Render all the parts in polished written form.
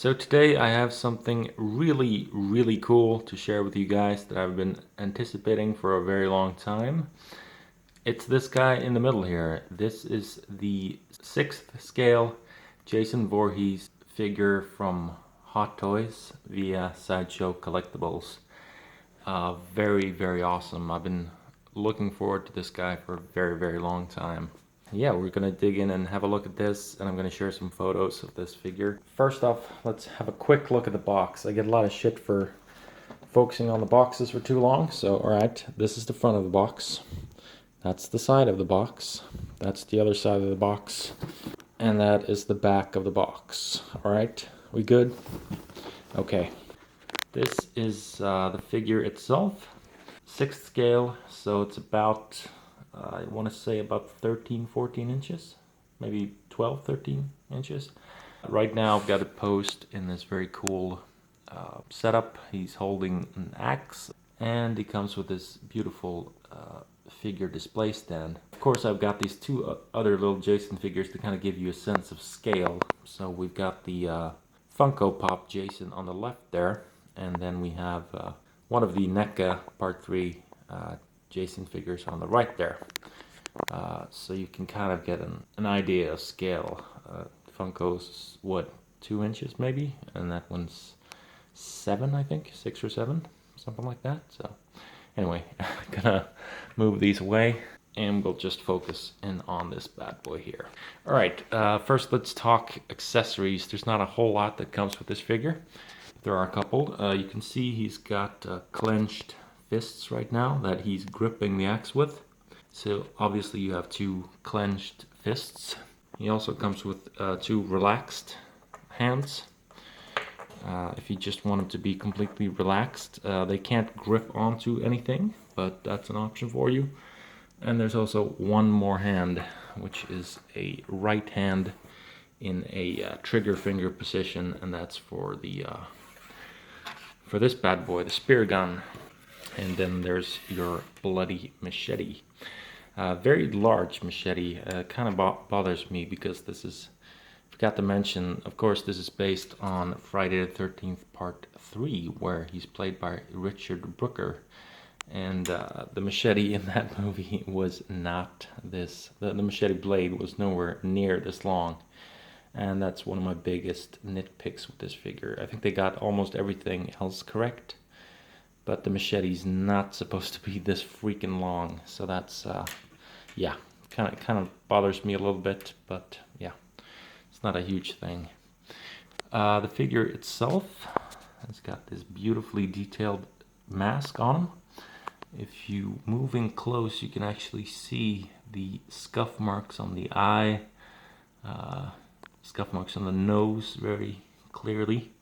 So today I have something really cool to share with you guys that I've been anticipating for a very long time. It's this guy in the middle here. This is the 6th scale Jason Voorhees figure from Hot Toys via Sideshow Collectibles. Very awesome. I've been looking forward to this guy for a very long time. Yeah, we're gonna dig in and have a look at this, and I'm gonna share some photos of this figure. First off, let's have a quick look at the box. I get a lot of shit for focusing on the boxes for too long, so alright, this is the front of the box. That's the side of the box. That's the other side of the box. And that is the back of the box. Alright, we good? Okay. This is the figure itself. 6th scale, so it's about I want to say about 13-14 inches, maybe 12-13 inches. Right now I've got it posed in this very cool setup. He's holding an axe, and he comes with this beautiful figure display stand. Of course, I've got these two other little Jason figures to kind of give you a sense of scale. So we've got the Funko Pop Jason on the left there, and then we have one of the NECA Part 3 Jason figures on the right there. So you can kind of get an idea of scale. Funko's, what, 2 inches maybe? And that one's 7, I think, 6 or 7, something like that. So anyway, I'm gonna move these away, and we'll just focus in on this bad boy here. Alright, first let's talk accessories. There's not a whole lot that comes with this figure. There are a couple. You can see he's got clenched fists right now that he's gripping the axe with. So obviously you have two clenched fists. He also comes with two relaxed hands. If you just want them to be completely relaxed, they can't grip onto anything, but that's an option for you. And there's also one more hand, which is a right hand in a trigger finger position, and that's for the for this bad boy, the spear gun. And then there's your bloody machete. Very large machete. Kind of bothers me because this is, forgot to mention, of course, this is based on Friday the 13th Part 3, where he's played by Richard Brooker. And the machete in that movie was not this. The machete blade was nowhere near this long. And that's one of my biggest nitpicks with this figure. I think they got almost everything else correct, but the machete's not supposed to be this freaking long. So that's, yeah, kind of bothers me a little bit, but yeah, it's not a huge thing. The figure itself has got this beautifully detailed mask on him. If you move in close, you can actually see the scuff marks on the eye, scuff marks on the nose very clearly,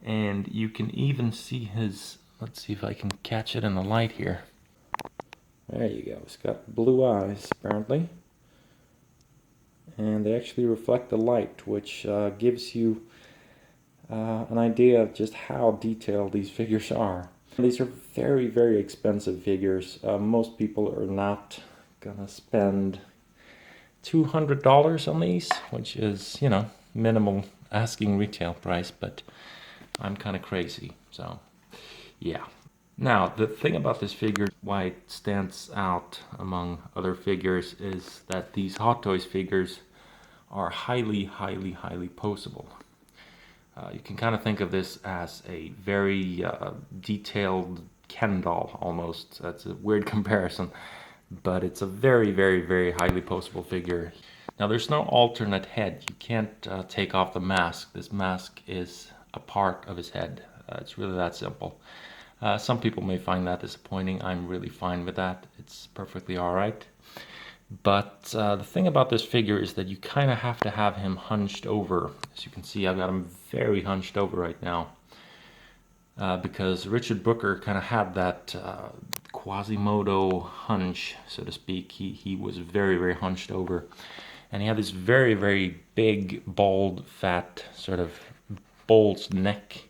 and you can even see his, let's see if I can catch it in the light here. There you go. He's got blue eyes apparently, and they actually reflect the light, which gives you an idea of just how detailed these figures are. These are very expensive figures. Most people are not gonna spend $200 on these, which is, you know, minimal asking retail price, but I'm kind of crazy, so yeah. Now, the thing about this figure, why it stands out among other figures, is that these Hot Toys figures are highly poseable. You can kind of think of this as a very detailed Ken doll, almost. That's a weird comparison, but it's a very highly poseable figure. Now, there's no alternate head. You can't take off the mask. This mask is a part of his head. It's really that simple. Some people may find that disappointing. I'm really fine with that. It's perfectly alright. But the thing about this figure is that you kind of have to have him hunched over. As you can see, I've got him very hunched over right now. Because Richard Brooker kind of had that Quasimodo hunch, so to speak. He was very hunched over. And he had this very big, bald, fat, sort of bull's neck.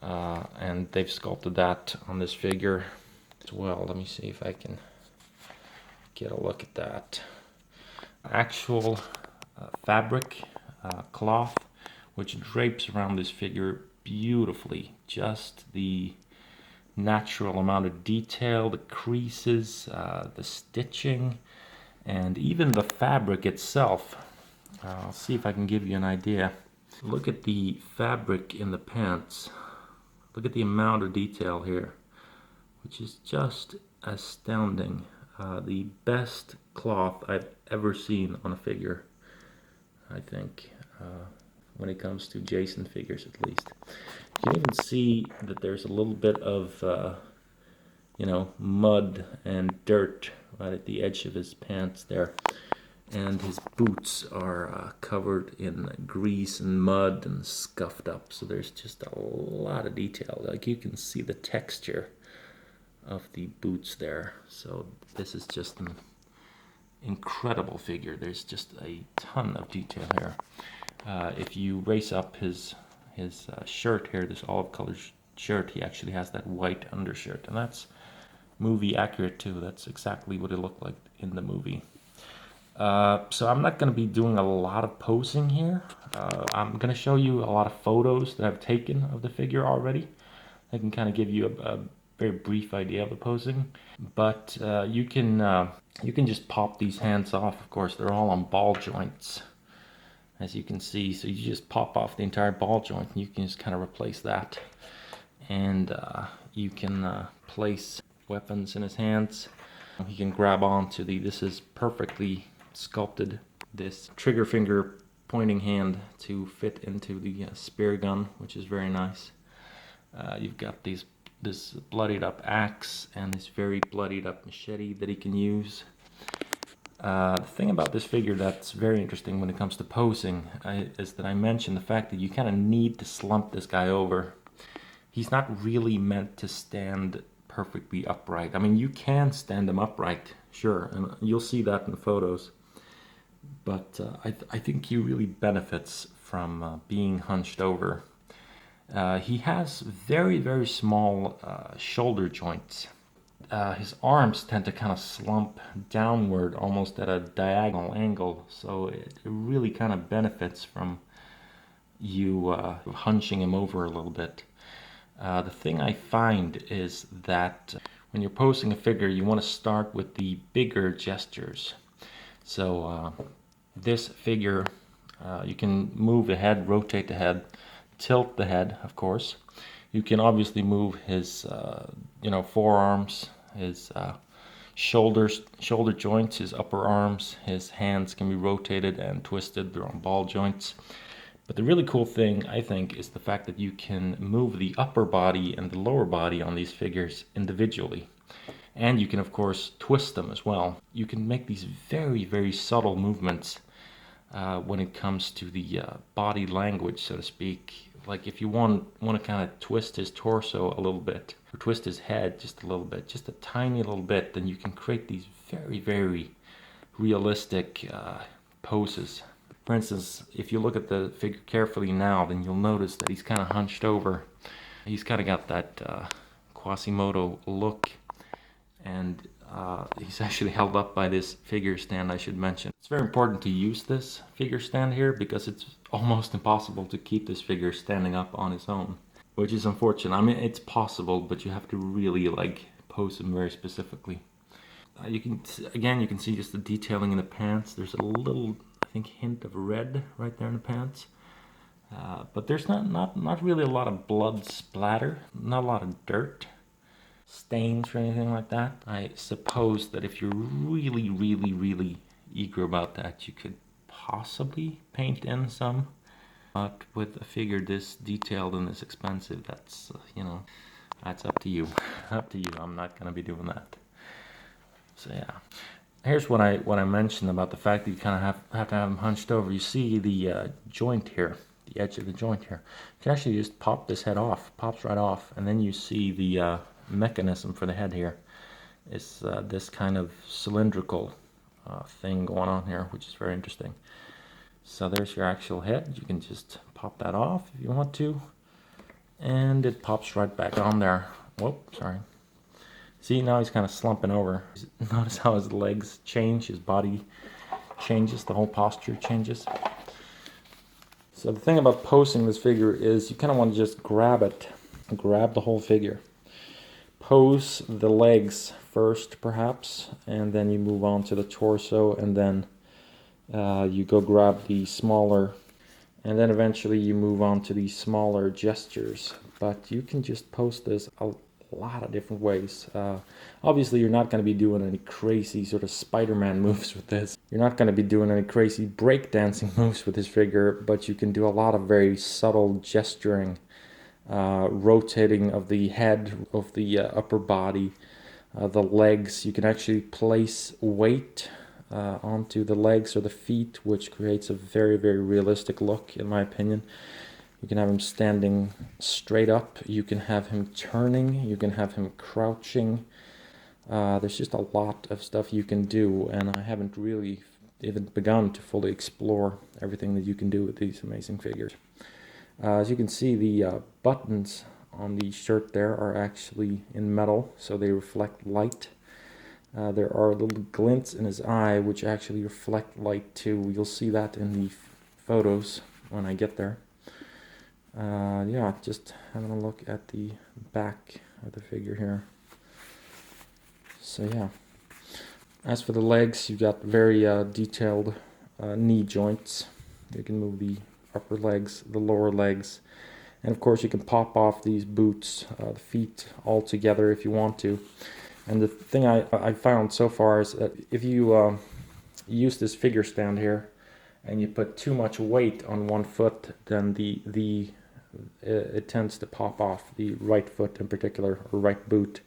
And they've sculpted that on this figure as well. Let me see if I can get a look at that. Actual fabric, cloth, which drapes around this figure beautifully. Just the natural amount of detail, the creases, the stitching, and even the fabric itself. I'll see if I can give you an idea. Look at the fabric in the pants. Look at the amount of detail here, which is just astounding. The best cloth I've ever seen on a figure, I think, when it comes to Jason figures at least. You can even see that there's a little bit of, mud and dirt right at the edge of his pants there. And his boots are covered in grease and mud and scuffed up. So there's just a lot of detail. Like, you can see the texture of the boots there. So this is just an incredible figure. There's just a ton of detail here. If you raise up his shirt here, this olive colored shirt, he actually has that white undershirt, and that's movie accurate too. That's exactly what it looked like in the movie. So I'm not going to be doing a lot of posing here. I'm going to show you a lot of photos that I've taken of the figure already. I can kind of give you a very brief idea of the posing, but you can just pop these hands off. Of course, they're all on ball joints, as you can see. So you just pop off the entire ball joint, and you can just kind of replace that, and you can place weapons in his hands. He can grab onto this is perfectly sculpted, this trigger finger pointing hand to fit into the spear gun, which is very nice. You've got this bloodied up axe and this very bloodied up machete that he can use. The thing about this figure that's very interesting when it comes to posing is that I mentioned the fact that you kind of need to slump this guy over. He's not really meant to stand perfectly upright. I mean, you can stand him upright, sure, and you'll see that in the photos. But I think he really benefits from being hunched over. He has very, very small shoulder joints. His arms tend to kind of slump downward almost at a diagonal angle, so it really kind of benefits from you hunching him over a little bit. The thing I find is that when you're posing a figure, you want to start with the bigger gestures. So this figure, you can move the head, rotate the head, tilt the head, of course. You can obviously move his, forearms, his shoulder joints, his upper arms. His hands can be rotated and twisted. They're on ball joints. But the really cool thing, I think, is the fact that you can move the upper body and the lower body on these figures individually. And you can, of course, twist them as well. You can make these very, very subtle movements when it comes to the body language, so to speak. Like if you want to kind of twist his torso a little bit, or twist his head just a little bit, just a tiny little bit, then you can create these very, very realistic poses. For instance, if you look at the figure carefully now, then you'll notice that he's kind of hunched over. He's kind of got that Quasimodo look, and he's actually held up by this figure stand, I should mention. It's very important to use this figure stand here because it's almost impossible to keep this figure standing up on its own, which is unfortunate. I mean, it's possible, but you have to really pose him very specifically. You can see just the detailing in the pants. There's a little, I think, hint of red right there in the pants. But there's not really a lot of blood splatter, not a lot of dirt, stains or anything like that. I suppose that if you're really, really, really eager about that, you could possibly paint in some. But with a figure this detailed and this expensive, that's, that's up to you. Up to you. I'm not going to be doing that. So yeah. Here's what I mentioned about the fact that you kind of have to have them hunched over. You see the joint here, the edge of the joint here. You can actually just pop this head off, pops right off, and then you see the mechanism for the head here. It's this kind of cylindrical thing going on here, which is very interesting. So there's your actual head. You can just pop that off if you want to, and it pops right back on there. Whoop, sorry. See, now he's kind of slumping over. Notice how his legs change, his body changes, the whole posture changes. So the thing about posing this figure is you kind of want to just grab it, grab the whole figure. Pose the legs first, perhaps, and then you move on to the torso, and then you go grab the smaller, and then eventually you move on to the smaller gestures. But you can just pose this a lot of different ways. Obviously, you're not going to be doing any crazy sort of Spider-Man moves with this. You're not going to be doing any crazy breakdancing moves with this figure, but you can do a lot of very subtle gesturing, rotating of the head, of the upper body, the legs. You can actually place weight onto the legs or the feet, which creates a very, very realistic look, in my opinion. You can have him standing straight up, you can have him turning, you can have him crouching. There's just a lot of stuff you can do, and I haven't really even begun to fully explore everything that you can do with these amazing figures. As you can see, the buttons on the shirt there are actually in metal, so they reflect light. There are little glints in his eye which actually reflect light too. You'll see that in the photos when I get there. Yeah, just having a look at the back of the figure here. So yeah, as for the legs, you've got very detailed knee joints. You can move the upper legs, the lower legs, and of course you can pop off these boots, the feet all together if you want to. And the thing I found so far is that if you use this figure stand here and you put too much weight on one foot, then it tends to pop off. The right foot in particular, or right boot,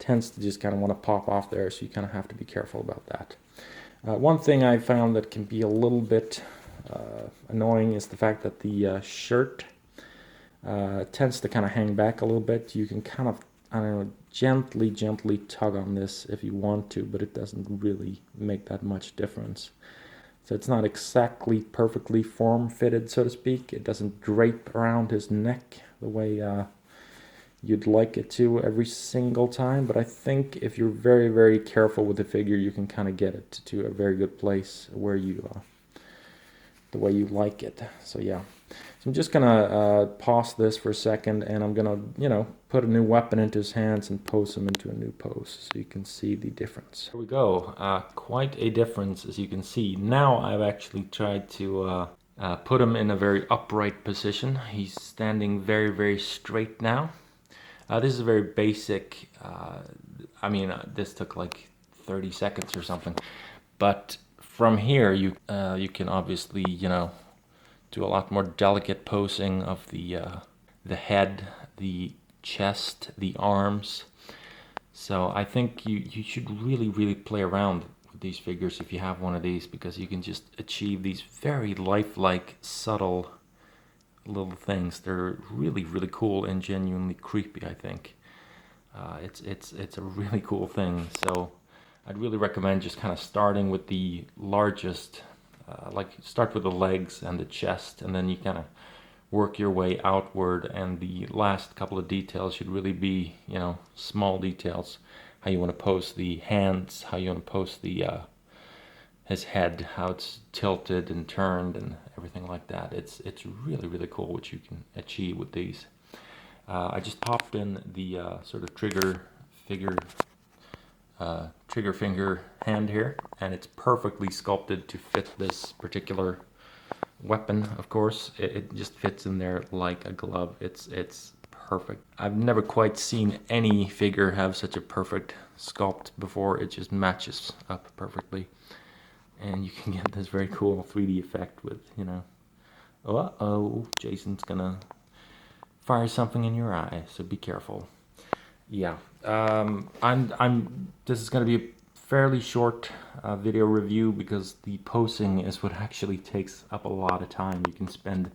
tends to just kind of want to pop off there, so you kind of have to be careful about that. One thing I found that can be a little bit annoying is the fact that the shirt tends to kind of hang back a little bit. You can kind of, I don't know, gently tug on this if you want to, but it doesn't really make that much difference. So it's not exactly perfectly form-fitted, so to speak. It doesn't drape around his neck the way you'd like it to every single time, but I think if you're very, very careful with the figure, you can kind of get it to a very good place where you, the way you like it. So yeah. So I'm just gonna pause this for a second, and I'm gonna, put a new weapon into his hands and pose him into a new pose so you can see the difference. Here we go. Quite a difference, as you can see. Now I've actually tried to put him in a very upright position. He's standing very, very straight now. This is very basic. This took like 30 seconds or something. But from here, you can obviously, do a lot more delicate posing of the head, the chest, the arms. So I think you should really, really play around with these figures if you have one of these, because you can just achieve these very lifelike, subtle little things. They're really, really cool and genuinely creepy, I think. It's a really cool thing. So I'd really recommend just kind of starting with the largest, start with the legs and the chest, and then you kind of work your way outward, and the last couple of details should really be, small details. How you want to pose the hands, how you want to pose the his head, how it's tilted and turned and everything like that. It's really, really cool what you can achieve with these. I just popped in the sort of trigger finger hand here, and it's perfectly sculpted to fit this particular weapon. Of course, it just fits in there like a glove. It's perfect. I've never quite seen any figure have such a perfect sculpt before. It just matches up perfectly, and you can get this very cool 3D effect with, uh-oh, Jason's gonna fire something in your eye, so be careful. Yeah, this is gonna be a fairly short video review, because the posing is what actually takes up a lot of time. You can spend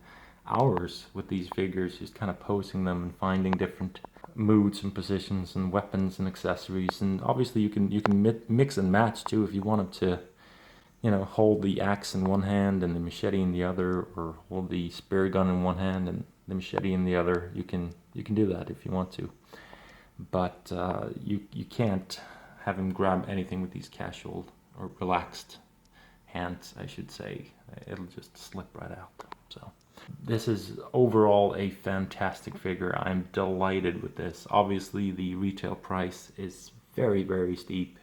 hours with these figures, just kind of posing them and finding different moods and positions and weapons and accessories. And obviously you can mix and match too if you wanted to, hold the axe in one hand and the machete in the other, or hold the spear gun in one hand and the machete in the other. You can do that if you want to, but you can't have him grab anything with these casual or relaxed hands, I should say. It'll just slip right out. So This is overall a fantastic figure. I'm delighted with this. Obviously the retail price is very, very steep,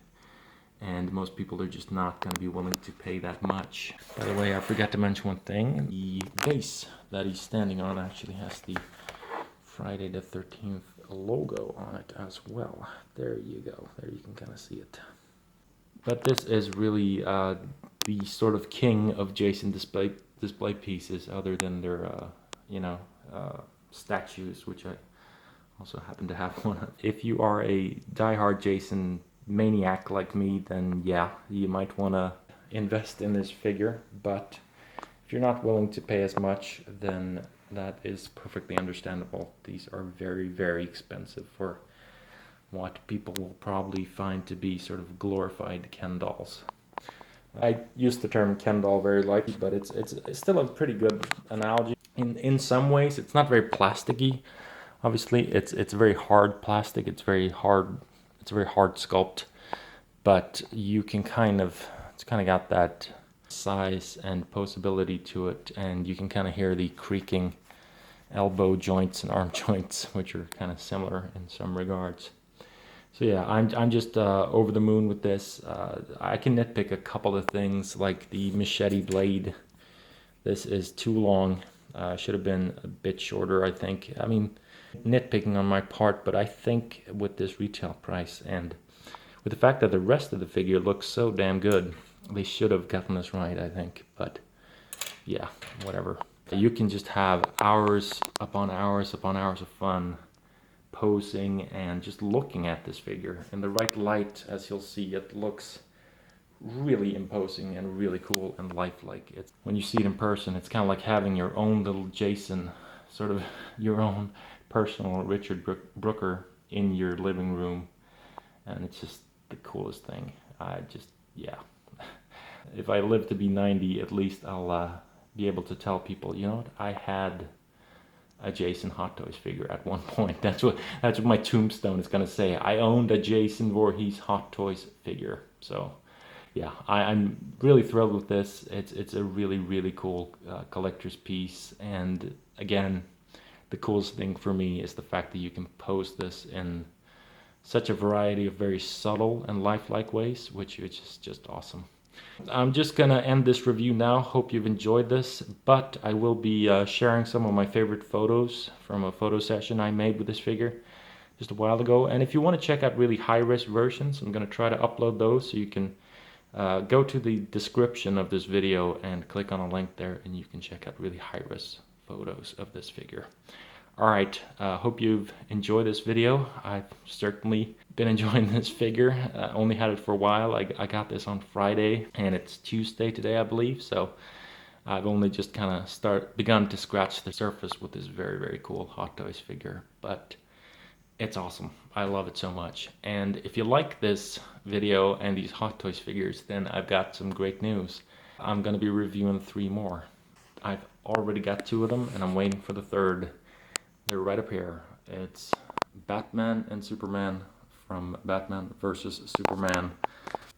and most people are just not going to be willing to pay that much. By the way, I forgot to mention one thing. The base that he's standing on actually has the Friday the 13th logo on it as well. There you go. There you can kind of see it. But this is really the sort of king of Jason display pieces, other than their statues, which I also happen to have one of. If you are a diehard Jason maniac like me, then yeah, you might want to invest in this figure. But if you're not willing to pay as much, then that is perfectly understandable. These are very, very expensive for what people will probably find to be sort of glorified Ken dolls. I use the term Ken doll very lightly, but it's still a pretty good analogy. In some ways, it's not very plasticky. Obviously, it's very hard plastic. It's very hard sculpt, but you can it's kind of got that size and posability to it, and you can kind of hear the creaking elbow joints and arm joints, which are kind of similar in some regards. So yeah, I'm just over the moon with this. I can nitpick a couple of things, like the machete blade. This is too long. Should have been a bit shorter, I think. I mean, nitpicking on my part, but I think with this retail price and with the fact that the rest of the figure looks so damn good, they should have gotten this right, I think. But yeah, whatever. You can just have hours upon hours upon hours of fun posing and just looking at this figure. In the right light, as you'll see, it looks really imposing and really cool and lifelike. When you see it in person, it's kind of like having your own little Jason, sort of your own personal Richard Brooker in your living room, and it's just the coolest thing. Yeah. If I live to be 90, at least I'll be able to tell people, you know what, I had a Jason Hot Toys figure at one point. That's what my tombstone is gonna say. I owned a Jason Voorhees Hot Toys figure. So yeah, I'm really thrilled with this. It's a really, really cool collector's piece. And again, the coolest thing for me is the fact that you can pose this in such a variety of very subtle and lifelike ways, which is just awesome. I'm just gonna end this review now. Hope you've enjoyed this, but I will be sharing some of my favorite photos from a photo session I made with this figure just a while ago. And if you want to check out really high-res versions, I'm gonna try to upload those, so you can go to the description of this video and click on a link there, and you can check out really high-res photos of this figure. Alright, hope you've enjoyed this video. I've certainly been enjoying this figure. Only had it for a while. I got this on Friday, and it's Tuesday today, I believe, so I've only just kind of begun to scratch the surface with this very, very cool Hot Toys figure, but it's awesome. I love it so much. And if you like this video and these Hot Toys figures, then I've got some great news. I'm going to be reviewing 3 more. I've already got 2 of them, and I'm waiting for the 3rd. They're right up here. It's Batman and Superman from Batman vs. Superman.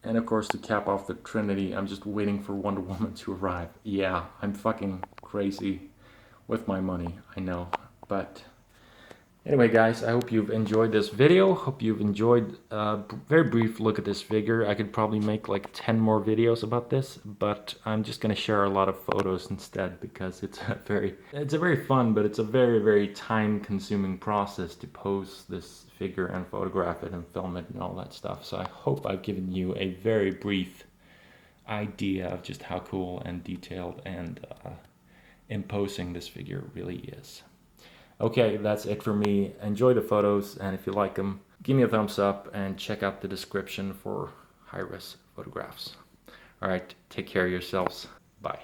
And of course, to cap off the Trinity, I'm just waiting for Wonder Woman to arrive. Yeah, I'm fucking crazy with my money, I know. But anyway, guys, I hope you've enjoyed this video. Hope you've enjoyed a very brief look at this figure. I could probably make like 10 more videos about this, but I'm just going to share a lot of photos instead, because it's a very fun, but it's a very, very time-consuming process to pose this figure and photograph it and film it and all that stuff. So I hope I've given you a very brief idea of just how cool and detailed and imposing this figure really is. Okay, that's it for me. Enjoy the photos, and if you like them, give me a thumbs up and check out the description for high-res photographs. Alright, take care of yourselves. Bye.